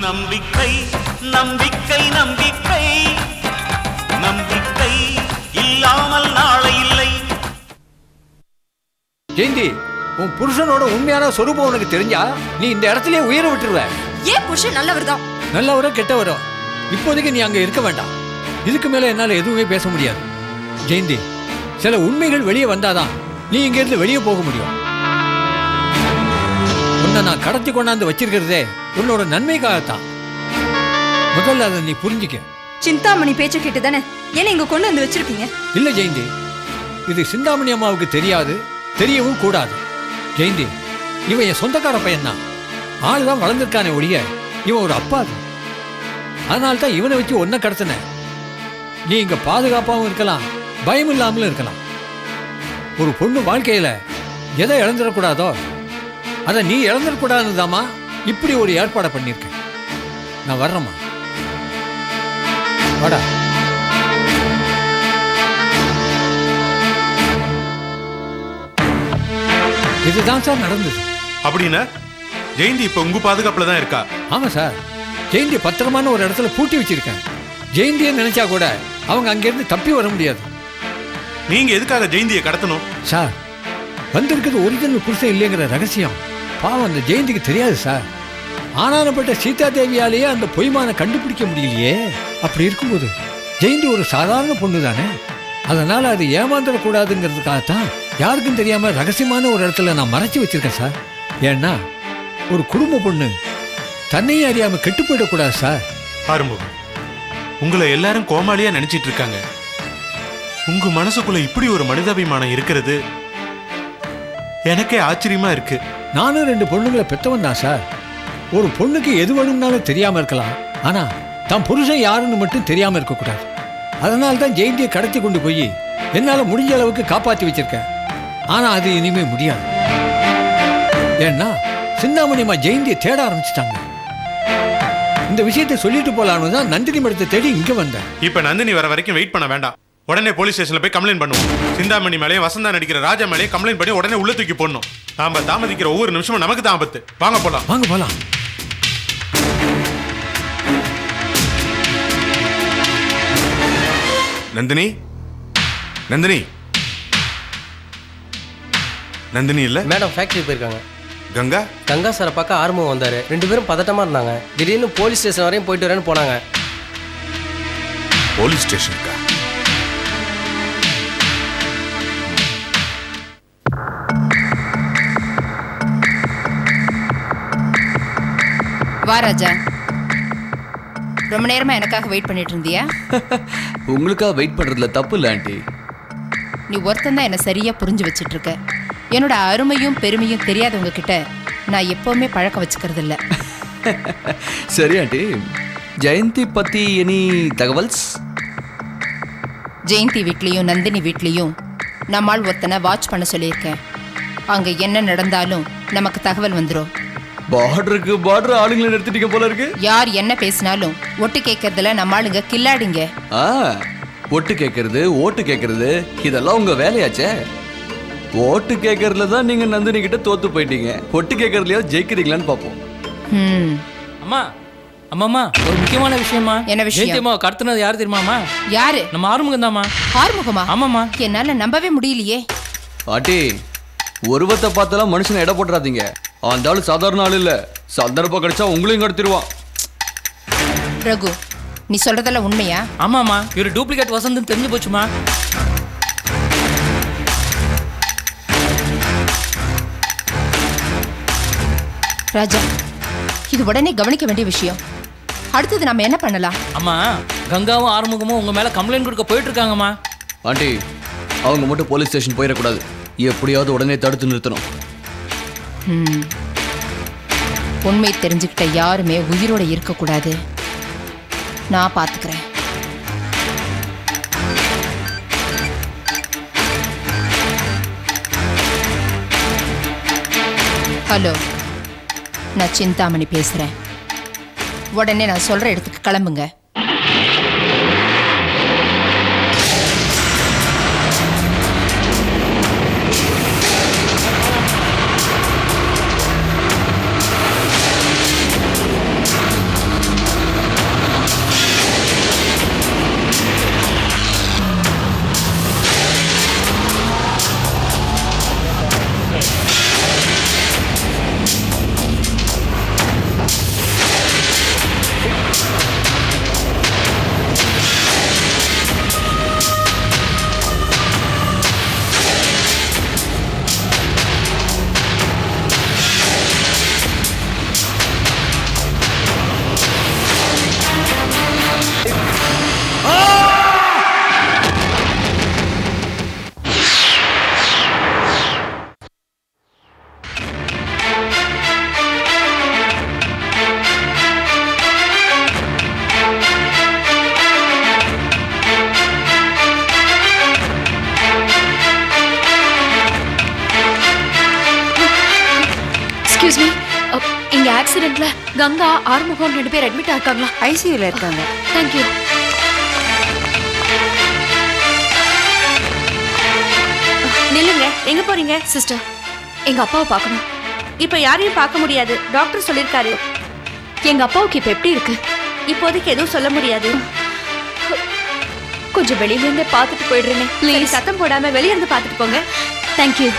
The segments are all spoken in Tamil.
நம்பிக்கை நம்பிக்கை நம்பிக்கை நம்பிக்கை இல்லாமல் நாளை இல்லை. ஜெயந்தி, உன் புருஷனோட உண்மையான சொரூபம் உனக்கு தெரிஞ்சா நீ இந்த இடத்துலயே உயிர விட்டுருவ. ஏன் புருஷன் நல்லவர் தான்? நல்லவரோ கெட்டவரோ இப்போதைக்கு நீ அங்க இருக்க வேண்டாம். இதுக்கு மேல என்னால எதுவுமே பேச முடியாது. ஜெயந்தி, சில உண்மைகள் வெளியே வந்தாதான் நீ இங்க இருந்து வெளியே போக முடியும். உன்னை நான் கடத்தி கொண்டாந்து வச்சிருக்கிறதே உன்னோட நன்மைக்காகத்தான். முதல்ல அதை நீ புரிஞ்சுக்க. சிந்தாமணி பேச்ச கேட்டு தானே என்ன இங்க கொண்டு வந்து வச்சிருக்கீங்க? இல்ல ஜெயந்தி, இது சிந்தாமணி அம்மாவுக்கு தெரியாது, தெரியவும் கூடாது. ஜெயந்தி, இவன் என் சொந்தக்கார பையன்தான். ஆளுதான் வளர்ந்துருக்கானே ஒழிய இவன் ஒரு அப்பாது. அதனால்தான் இவனை வச்சு ஒன்ன கடத்தின. நீ இங்க பாதுகாப்பாகவும் இருக்கலாம், பயம் இல்லாமலும் இருக்கலாம். ஒரு பொண்ணு வாழ்க்கையில எதை இழந்துடக்கூடாதோ அதை நீ இழந்துடக்கூடாதுதாமா இப்படி ஒரு ஏற்பாடை பண்ணியிருக்க. நான் வர்றேம்மா. வாடா. இதுதான் சார் நடந்தது. அப்படின்னா ஜெயந்தி இப்ப உங்க பாதுகாப்புல தான் இருக்கா? ஆமா சார், ஜெயந்தி பத்திரமான ஒரு இடத்துல பூட்டி வச்சிருக்கேன். ஜெயந்தியை நினைச்சா கூட அவங்க அங்கிருந்து தப்பி வர முடியாது. நீங்க எதுக்காக ஜெயந்தியை கடத்தணும்? சார், வந்திருக்கிறது ஒரிஜினல் புருஷன் இல்லைங்கிற ரகசியம் பாவம் அந்த ஜெயந்திக்கு தெரியாது சார். ஆனானப்பட்ட சீதா தேவியாலேயே அந்த பொய்மான கண்டுபிடிக்க முடியலையே. அப்படி இருக்கும்போது ஜெயந்தி ஒரு சாதாரண பொண்ணு தானே. அதனால அது ஏமாந்துடக்கூடாதுங்கிறதுக்காகத்தான் யாருக்கும் தெரியாம ரகசியமான ஒரு இடத்துல நான் மறைச்சு வச்சிருக்கேன் சார். ஏன்னா ஒரு குடும்ப பொண்ணு தன்னையும் அறியாம கெட்டு போயிடக்கூடாது சார். ஆரம்பம், உங்களை எல்லாரும் கோமாளியா நினைச்சிட்டு இருக்காங்க. உங்க மனசுக்குள்ள இப்படி ஒரு மனிதாபிமானம் இருக்கிறது எனக்கே ஆச்சரியமா இருக்கு. நானும் 2 பொண்ணுங்களை பெற்றவன் தான் சார். ஒரு பொண்ணுக்கு எது வேணும்னாலும் தெரியாம இருக்கலாம், ஆனா தான் புருஷன் யாருன்னு மட்டும் தெரியாம இருக்கக்கூடாது. அதனால தான் ஜெயந்தியை கடத்தி கொண்டு போய் என்னால முடிஞ்ச அளவுக்கு காப்பாற்றி வச்சிருக்கேன். ஆனா அது இனிமே முடியாது. ஏன்னா சிந்தாமணியம்மா ஜெயந்தியை தேட ஆரம்பிச்சுட்டாங்க. இந்த விஷயத்தை சொல்லிட்டு போலான்னு தான் நந்தினி மடத்தை தேடி இங்க வந்தேன். இப்ப நந்தினி வர வரைக்கும் வெயிட் பண்ண வேண்டாம். உடனே போலீஸ் ஸ்டேஷன்ல போய் கம்ப்ளைண்ட் பண்ணுவோம். சிந்தாமணி மேலேயும் வசந்தா நடிக்கிற ராஜா மேலேயும் கம்ப்ளைண்ட் பண்ணி உடனே உள்ள தூக்கி போடணும். நாம தாமதிக்கிற ஒவ்வொரு நிமிஷமும் நமக்கு தான் ஆபத்து. வாங்க போலாம். வாங்க போலாம். நந்தினி, நந்தினி, நந்தினி இல்ல மேடம் ஃபேக்டரி போயிருக்காங்க. கங்கா, கங்கா சாரை பார்க்க ஆர்வம் வந்தாரு. 2 பேரும் பதட்டமா இருந்தாங்க. திடீர்னு போலீஸ் ஸ்டேஷன் வரையும் போயிட்டு வரேன்னு போனாங்க. போலீஸ் ஸ்டேஷனுக்கா? வா ராஜா, ரொம்ப நேரமா எனக்காக வெயிட் பண்ணிட்டு இருந்தியா? உங்களுக்காக வெயிட் பண்றதுல தப்பு இல்லை ஆண்டி. நீ ஒருத்தன் தான் என்ன சரியா புரிஞ்சு வச்சிட்டு இருக்க. என்னோட அருமையும் பெருமையும் தெரியாதவங்க கிட்ட நான் எப்பவுமே பழக்க வச்சுக்கிறது இல்ல. சரி ஆண்டி, ஜெயந்தி பத்தி எனி தகவல்ஸ்? ஜெயந்தி வீட்லயும் நந்தினி வீட்லயும் நம்மால் ஒருத்தனை வாட்ச் பண்ண சொல்லியிருக்கேன். அங்க என்ன நடந்தாலும் நமக்கு தகவல் வந்துடும். பார்டருக்கு பார்டர் ஆளுங்களை நிறுத்திட்டீங்க போல இருக்கு. யார் என்ன பேசினாலும் ஒட்டு கேட்கறதுல நம்ம ஆளுங்க கில்லாடிங்க. ஒட்டு கேட்கறது, ஓட்டு கேட்கறது, இதெல்லாம் உங்க வேலையாச்சே. ஓட்டு கேட்கறதுல தான் நீங்க நந்தினி கிட்ட தோத்து போயிட்டீங்க. ஒட்டு கேட்கறதுலயா ஜெயிக்கிறீங்களான்னு பாப்போம். அம்மா, அம்மாமா, ஒரு முக்கியமான விஷயமா. என்ன விஷயம்? ஜெயந்தியம்மா கடத்தினது யாரு தெரியுமாமா? யாரு? நம்ம ஆறுமுகம் தாமா. ஆறுமுகமா? ஆமாமா. என்னால நம்பவே முடியலையே. பாட்டி, உருவத்தை பார்த்தாலும் மனுஷனை எடை போட்டுறாதீங்க. அந்த ஆளு சாதாரண ஆள் இல்ல. சந்தர்ப்பம் கிடைச்சா உங்களையும் கடத்திடுவான். ரகு, நீ சொல்றதெல்லாம் உண்மையா? ஆமாமா, இவரு டூப்ளிகேட் வசந்தம் தெரிஞ்சு போச்சுமா. ராஜா, இது உடனே கவனிக்க வேண்டிய விஷயம். அடுத்தது நம்ம என்ன பண்ணலாம்? அம்மா, கங்காவும் ஆறுமுகமும் உங்க மேல கம்ப்ளைண்ட் கொடுக்க போயிட்டு இருக்காங்கம்மா. ஆண்டி, அவங்க மட்டும் போலீஸ் ஸ்டேஷன் போயிடக்கூடாது. எப்படியாவது உடனே தடுத்து நிறுத்தணும். உண்மை தெரிஞ்சுக்கிட்ட யாருமே உயிரோட இருக்கக்கூடாது. நான் பாத்துக்கிறேன். ஹலோ, நான் சிந்தாமணி பேசுறேன். உடனே நான் சொல்ற இடத்துக்கு கிளம்புங்க. எக்ஸ்கியூஸ் மீ, இங்க ஆக்சிடென்ட்ல கங்கா ஆறுமுகம் 2 பேர் அட்மிட் ஆயிருக்காங்களா? ஐசியூல இருக்காங்க. தேங்க்யூ. நில்லுங்க, எங்க போறீங்க? சிஸ்டர், எங்க அப்பாவை பார்க்கணும். இப்ப யாரையும் பார்க்க முடியாது, டாக்டர் சொல்லிருக்காரு. எங்க அப்பாவுக்கு இப்ப எப்படி இருக்கு? இப்போதைக்கு எதுவும் சொல்ல முடியாது. கொஞ்சம் வெளியில இருந்தே பார்த்துட்டு போயிடுறேனே சரி, ப்ளீஸ். சத்தம் போடாம வெளிய இருந்து பார்த்துட்டு போங்க. தேங்க்யூ.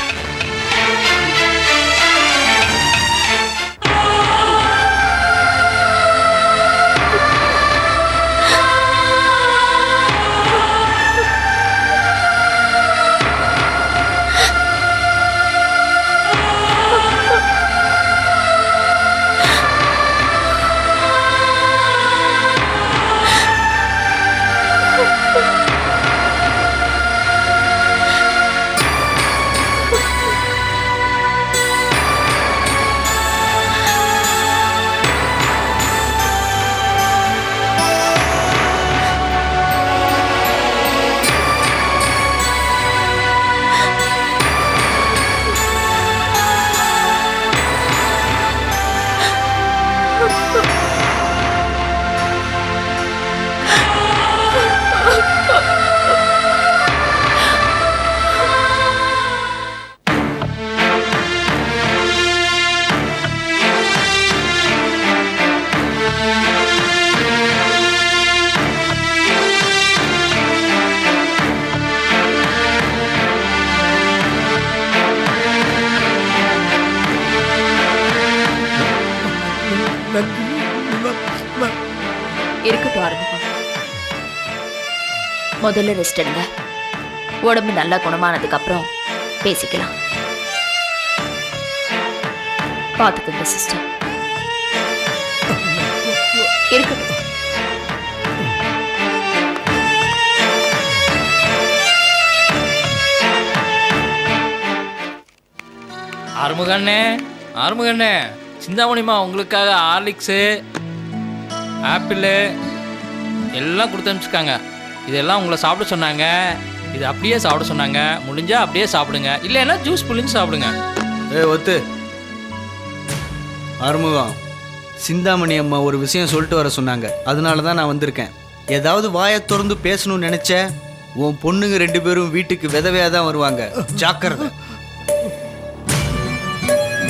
இருக்கட்டும் ஆரம்பிக்கும். முதல்ல ரெஸ்ட் எடுங்க. உடம்பு நல்லா குணமானதுக்கு அப்புறம் பேசிக்கலாம். பாத்துக்கோங்க சிஸ்டர். இருக்கட்டும். ஆறுமுகண்ணே, ஆறுமுகண்ணே, சிந்தாமணிமா உங்களுக்காக ஹார்லிக்ஸு, ஆப்பிள் எல்லாம் கொடுத்து அனுப்பிச்சிருக்காங்க. இதெல்லாம் உங்களை சாப்பிட சொன்னாங்க. இது அப்படியே சாப்பிட சொன்னாங்க. முடிஞ்சா அப்படியே சாப்பிடுங்க, இல்லைன்னா ஜூஸ் புளிஞ்சு சாப்பிடுங்க. ஒத்து ஆறுமுகம், சிந்தாமணி அம்மா ஒரு விஷயம் சொல்லிட்டு வர சொன்னாங்க. அதனால தான் நான் வந்திருக்கேன். ஏதாவது வாயை திறந்து பேசணும்னு நினைச்ச உன் பொண்ணுங்க 2 பேரும் வீட்டுக்கு விதவையாக தான் வருவாங்க. ஜாக்கிரதை.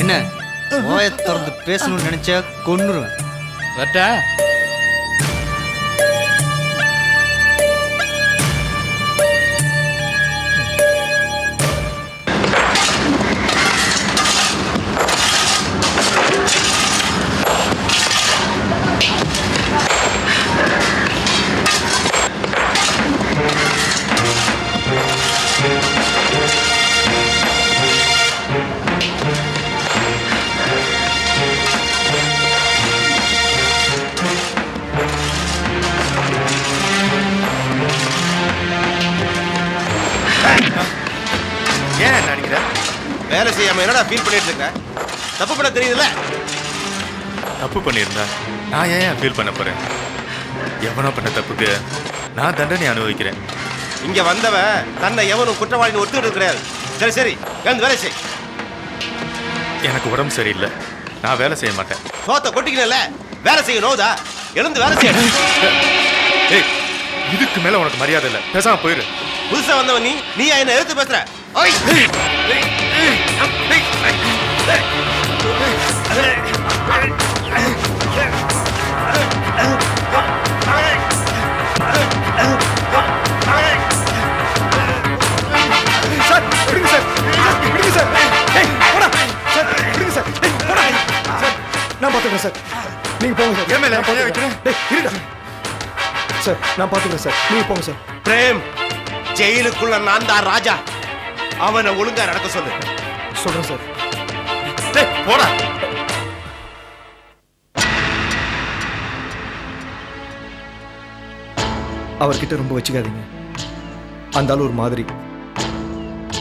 என்ன வாயை திறந்து பேசணும்னு நினைச்ச கொன்னுருவேன். வரட்டா? ஏன் நினைக்கிற? வேலை செய்யாம என்னடா ஃபீல் பண்ணிட்டு இருக்க? தப்பு பண்ண தெரியுதுல்ல? தப்பு பண்ணியிருந்தா நான் ஏன் ஃபீல் பண்ண போறேன்? எவனோ பண்ண தப்புக்கு நான் தண்டனை அனுபவிக்கிறேன். இங்க வந்தவன் தன்னை எவனும் குற்றவாளின்னு ஒத்துக்கிட்டு கிடையாது. சரி சரி, எழுந்து வேலை செய். எனக்கு உடம்பு சரியில்லை, நான் வேலை செய்ய மாட்டேன். சோத்த கொட்டிக்கல, வேலை செய்ய நோதா? எழுந்து வேலை செய்ய. ஏய், இதுக்கு மேல உனக்கு மரியாதை இல்லை, பேசாம போயிரு. புதுசா வந்தவன் நீ என்ன எடுத்து பேசுற? நான் பாத்துக்கிறேன் சார், நீங்க போங்க சார். ஏன் மேல பையன் வைக்கிறேன்? சார் நான் பாத்துக்கிறேன் சார், நீங்க போங்க சார். பிரேம், ஜெயிலுக்குள்ள நான் தான் ராஜா. அவனை ஒழுங்கா நடக்க சொல்லு. சொல்றேன் சார். போடா. அவர்கிட்ட ரொம்ப வச்சுக்காதீங்க. அந்த ஆள் ஒரு மாதிரி.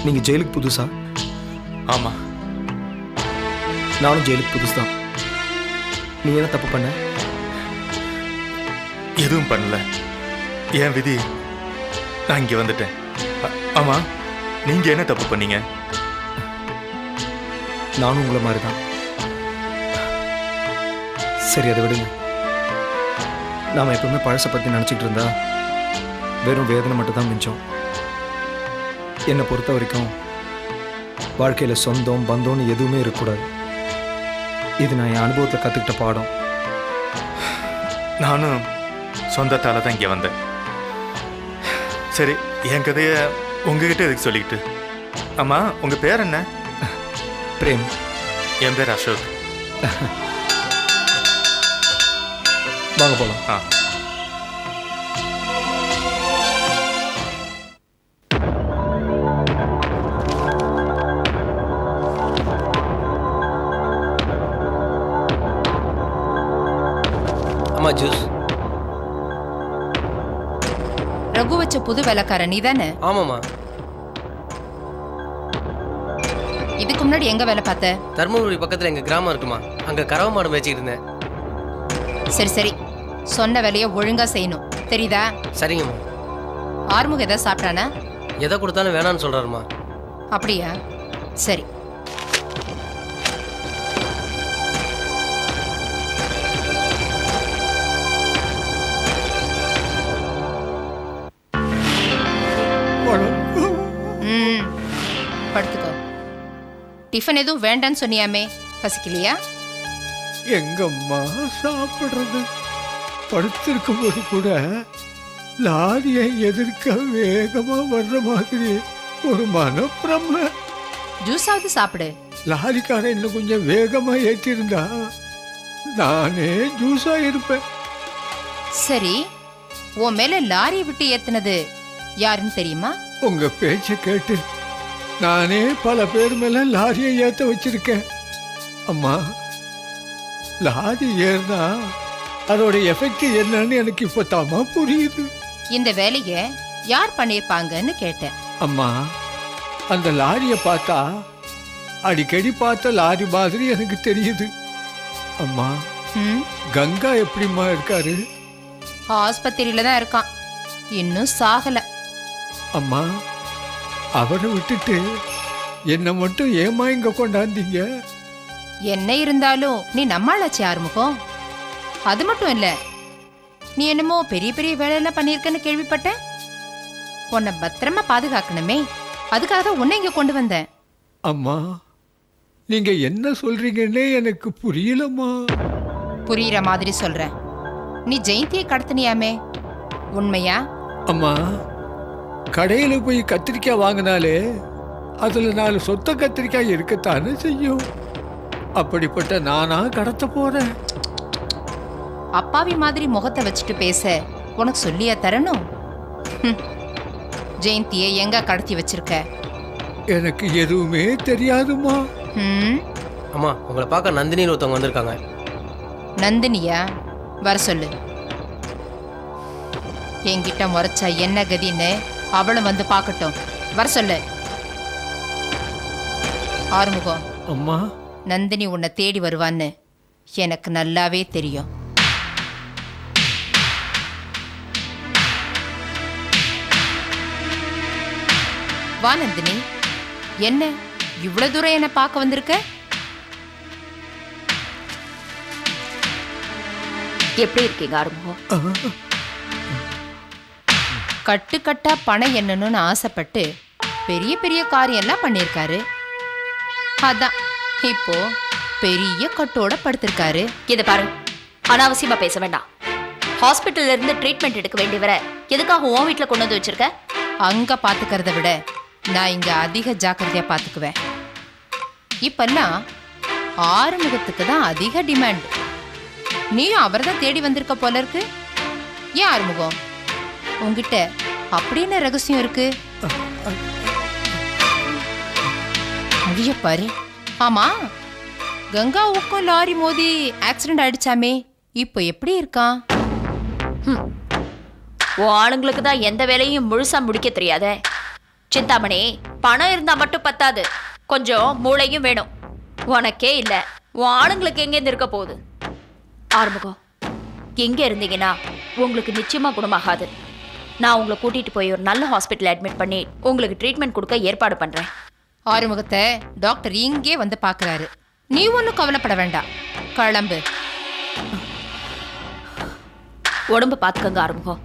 நீங்க ஜெயிலுக்கு புதுசா? ஆமா, நானும் ஜெயிலுக்கு புதுசு தான். நீ என்ன தப்பு பண்ண? எதுவும் பண்ணல. என் விதி, நான் இங்க வந்துட்டேன். ஆமா, நீங்க என்ன தப்பு பண்ணீங்க? நானும் உங்களை மாதிரி தான். சரி அதை விடுங்க. நாம் எப்பவுமே பழசை பற்றி நினச்சிக்கிட்டு இருந்தா வெறும் வேதனை மட்டும்தான் மிஞ்சம். என்னை பொறுத்த வரைக்கும் வாழ்க்கையில் சொந்தம் பந்தம்னு எதுவுமே இருக்கக்கூடாது. இது நான் என் அனுபவத்தில் கற்றுக்கிட்ட பாடம். நானும் சொந்தத்தால் தான் இங்கே வந்தேன். சரி, என் கதையை உங்ககிட்ட எதுக்கு சொல்லிக்கிட்டு? அம்மா, உங்கள் பேர் என்ன? பிரேம். என் பேர் அசோக். வாங்க போகலாம். ஆ. அம்மா ஜூஸ். ரகு வச்ச புது வேலைக்காரன் நீ தானே? ஆமாம்மா. இதுக்கு முன்னாடி எங்க வேலை பார்த்த? தர்மபுரி பக்கத்தில் எங்கள் கிராமம் இருக்குமா, அங்கே கறவை மாடு மேய்ச்சிக்கிட்டு இருந்தேன். சரி சரி, சொன்ன வேலையை ஒழுங்கா செய்யணும், தெரியுதா? சரிங்கம்மா. ஆறுமுகம் எதாவது சாப்பிட்டானா? எதை கொடுத்தாலும் வேணான்னு சொல்கிறாருமா. அப்படியா? சரி. படுத்துக்கோ. டிஃபன் எதுவும் வேண்டான்னு சொன்னியாமே, பசிக்கலையா? எங்கம்மா சாப்பிடுறது? படுத்திருக்கும் போது கூட லாரியை எதிர்க்க வேகமா வர்ற மாதிரி ஒரு மனப்பிரம. ஜூஸாவது சாப்பிடு. லாரிக்காரன் இன்னும் கொஞ்சம் வேகமா ஏற்றிருந்தா நானே ஜூஸா இருப்பேன். சரி, உன் மேல லாரி விட்டு ஏத்துனது யாருன்னு தெரியுமா? உங்க பேச்ச கேட்டு நானே பல பேர் மேல லாரியை ஏத்த வச்சிருக்கேன். அம்மா, லாரி ஏறினா அதோட எஃபெக்ட் என்னன்னு எனக்கு இப்ப தாமா புரியுது. இந்த வேலையை யார் பண்ணிருப்பாங்கன்னு கேட்டேன். அம்மா, அந்த லாரியை பார்த்தா அடிக்கடி பார்த்த லாரி மாதிரி எனக்கு தெரியுது. அம்மா, கங்கா எப்படிம்மா இருக்காரு? ஆஸ்பத்திரியில தான் இருக்கான், இன்னும் சாகல. அம்மா, அவரை விட்டுட்டு என்ன மட்டும் ஏமா இங்க கொண்டாந்தீங்க? என்ன இருந்தாலும் நீ நம்மளாச்சு ஆறுமுகம். அது மட்டும் இல்ல, நீ என்னமோ பெரிய பெரிய வேலையெல்லாம் பண்ணியிருக்கன்னு கேள்விப்பட்டேன். உன்னை பத்திரமா பாதுகாக்கணுமே, அதுக்காக உன்னை இங்க கொண்டு வந்தேன். அம்மா, நீங்க என்ன சொல்றீங்கன்னே எனக்கு புரியலம்மா. புரியுற மாதிரி சொல்றேன். நீ ஜெயந்தியை கடத்தினியாமே, உண்மையா? அம்மா, கடையில போய் கத்திரிக்காய் வாங்கினாலே அதுல 4 சொத்த கத்திரிக்காய் இருக்கத்தானே செய்யும். அப்படிப்பட்ட நானா கடத்த போறேன்? அப்பாவி மாதிரி முகத்தை வச்சுட்டு பேச உனக்கு சொல்லியா தரணும்? ஜெயந்தியை எங்க கடத்தி வச்சிருக்க? எனக்கு எதுவுமே தெரியாதுமா. அம்மா, உங்களை பார்க்க நந்தினின்னு ஒருத்தவங்க வந்திருக்காங்க. நந்தினியா? வர சொல்லு. என்கிட்ட முறைச்சா என்ன கதின்னு அவளும் வந்து பார்க்கட்டும். வர சொல்லு. ஆறுமுகம். அம்மா, நந்தினி உன்னை தேடி வருவான்னு எனக்கு நல்லாவே தெரியும். வா நந்தினி. என்ன இவ்வளவு தூரம் என்ன பார்க்க வந்திருக்க? எப்படி இருக்கீங்க ஆறுமுகம்? கட்டுக்கட்டா பணம் என்னன்னு ஆசைப்பட்டு பெரிய பெரிய காரியம் எல்லாம் பண்ணியிருக்காரு. அதான் இப்போ பெரிய கட்டோட படுத்திருக்காரு. இதை பாரு, அனாவசியமா பேச வேண்டாம். ஹாஸ்பிட்டல்ல இருந்து ட்ரீட்மெண்ட் எடுக்க வேண்டியவர எதுக்காக உன் வீட்டுல கொண்டு வந்து வச்சிருக்க? அங்க பாத்துக்கிறத விட நான் இங்க அதிக ஜாக்கிரதையா பாத்துக்குவேன். இப்பெல்லாம் ஆறுமுகத்துக்கு தான் அதிக டிமாண்ட். நீயும் அவர் தான் தேடி வந்திருக்க போல இருக்கு. ஏன் ஆறுமுகம், உங்ககிட்ட அப்படின்னு ரகசியம் இருக்கு? அழிய பாரு. ஆமா, கங்காவுக்கும் லாரி மோதி ஆக்சிடென்ட் ஆயிடுச்சாமே, இப்போ எப்படி இருக்கான்? உன் ஆளுங்களுக்கு தான் எந்த வேலையும் முழுசா முடிக்க தெரியாதே. சிந்தாமணி, பணம் இருந்தா மட்டும் பத்தாது, கொஞ்சம் மூளையும் வேணும். உனக்கே இல்ல, உன் ஆளுங்களுக்கு எங்கேருந்து இருக்க போகுது? ஆறுமுகம், எங்க இருந்தீங்கன்னா உங்களுக்கு நிச்சயமா குணமாகாது. நான் உங்களை கூட்டிட்டு போய் ஒரு நல்ல ஹாஸ்பிட்டல் அட்மிட் பண்ணி உங்களுக்கு ட்ரீட்மெண்ட் கொடுக்க ஏற்பாடு பண்றேன். ஆறுமுகத்தை டாக்டர் இங்கே வந்து பார்க்கறாரு. நீ ஒன்றும் கவலைப்பட வேண்டாம், கிளம்பு. உடம்ப பாத்துக்கங்க ஆறுமுகம்.